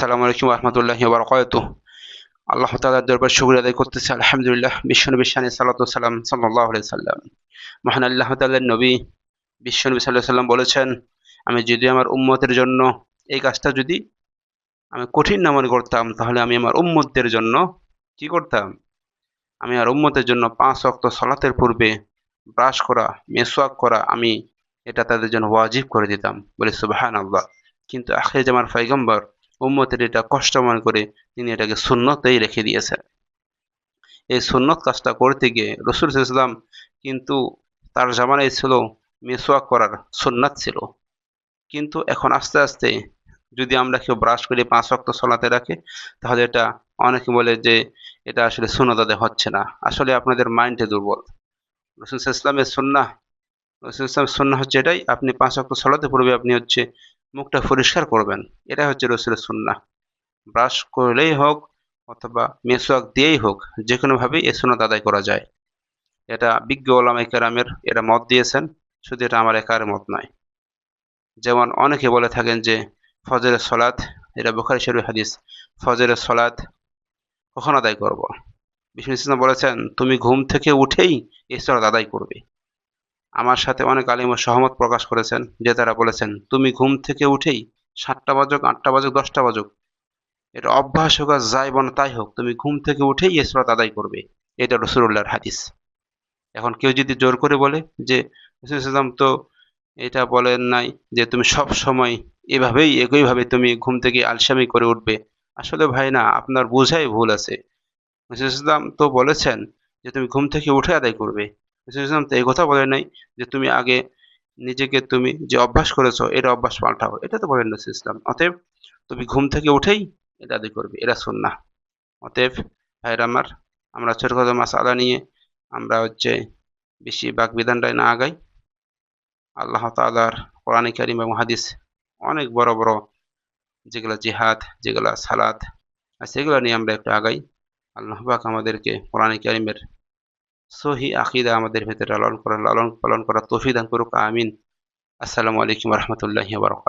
আসসালামু আলাইকুম রহমতুল্লাহি ওয়া বারাকাতুহু। আল্লাহ তাআলার দরবার শুকরিয়া আদায় করতেছি, আলহামদুলিল্লাহ। বিশ্বনবী শানে সালাতু ওয়া সালাম সাল্লাল্লাহু আলাইহি সাল্লাম। মহান আল্লাহ তাআলার নবী বিশ্বনবী সাল্লাল্লাহু আলাইহি সাল্লাম বলেছেন, আমি যদি আমার উম্মতের জন্য এই কাজটা যদি আমি কঠিন না মনে করতাম, তাহলে আমি আমার উম্মতদের জন্য কি করতাম? আমি আর উম্মতের জন্য ৫ ওয়াক্ত সালাতের পূর্বে ব্রাশ করা, মিসওয়াক করা, আমি এটা তাদের জন্য ওয়াজিব করে দিতাম। বলে সুবহানাল্লাহ। কিন্তু আখির জামানার পয়গম্বর উম্মতের এটা কষ্ট মনে করে তিনি এটাকে সুন্নতেই রেখে দিয়েছেন। এই সুন্নত কাজটা করতে গিয়ে রাসূল সাল্লাল্লাহু আলাইহি ওয়াসাল্লাম কিন্তু তার জামানায় ছিল মিসওয়াক করার সুন্নাত ছিল। কিন্তু এখন আস্তে আস্তে যদি আমরা কেউ ব্রাশ করে ৫ ওয়াক্ত সালাতে রাখে, তাহলে এটা অনেকে বলে যে এটা আসলে সুন্নত আদায় হচ্ছে না। আসলে আপনাদের মাইন্ডে দুর্বল। রাসূল সাল্লাল্লাহু আলাইহি ওয়াসাল্লামের সুন্নাহ, রাসূল সাল্লাল্লাহু আলাইহি ওয়াসাল্লামের সুন্নাহ হচ্ছে এটাই, আপনি ৫ ওয়াক্ত সালাতের পূর্বে আপনি হচ্ছে মুখটা পরিষ্কার করবেন। এটাই হচ্ছে রাসূলের সুন্নাহ। ব্রাশ করলেই হোক অথবা মেসওয়াক দিয়েই হোক, যেকোনোভাবেই এই সুন্নাত আদায় করা যায়। এটা বিজ্ঞ ওলামায়ে কেরামের এরা মত দিয়েছেন, শুধু এটা আমার একার মত নয়। যেমন অনেকে বলে থাকেন যে ফজরের সলাত, এটা বুখারী শরীফের হাদিস, ফজরের সলাত কখন আদায় করব? বিষ্ণু ইসলাম বলেছেন, তুমি ঘুম থেকে উঠেই এই সলাত আদায় করবে। আমার সাথে অনেক আলিমও সহমত প্রকাশ করেছেন, যে তারা বলেছেন তুমি ঘুম থেকে উঠেই ৭টা বাজুক, ৮টা বাজুক, ১০টা বাজুক, এটা অভ্যাস হোক আর যাই বনা তাই হোক, তুমি ঘুম থেকে উঠেই এই সলাত আদায় করবে। এটা রাসূলুল্লাহর হাদিস। এখন কেউ যদি জোর করে বলে যে রাসূল সাল্লাল্লাহু আলাইহি ওয়াসাল্লাম তো এটা বলেন নাই যে তুমি সব সময় এভাবেই একইভাবে তুমি ঘুম থেকে আলসেমি করে উঠবে। আসলে ভাই না, আপনার বোঝাই ভুল আছে। রাসূল সাল্লাল্লাহু আলাইহি ওয়াসাল্লাম তো বলেছেন যে তুমি ঘুম থেকে উঠে আদায় করবে। রাসূল সাল্লাল্লাহু আলাইহি ওয়াসাল্লাম তো এই কথা বলেন নাই যে তুমি আগে নিজেকে তুমি যে অভ্যাস করেছো এটা অভ্যাস পাল্টাও। এটা তো বলেন না রাসূল সাল্লাল্লাহু আলাইহি ওয়াসাল্লাম। অতএব তুমি ঘুম থেকে উঠেই এটা আদায় করবে। এটা সুন্নাহ। অতএব ভাইরা আমার, আমরা ছোটখাটো মাসআলা নিয়ে আমরা হচ্ছে বেশি বাকবিতণ্ডায় না আগাই। আল্লাহ তাআলার কোরআনে কারীম এবং হাদিস অনেক বড় বড় যেগুলা জিহাদ, যেগুলা সালাত সেগুলা নিয়ে আমরা একটু আগাই। আল্লাহ পাক আমাদেরকে কোরআনে কারীমের সহিহ আকীদা আমাদের ভেতরে লালন পালন করার তৌফিক দান করুক। আমিন। আসসালামু আলাইকুম ওয়া রাহমাতুল্লাহি ওয়া বারাকাতুহু।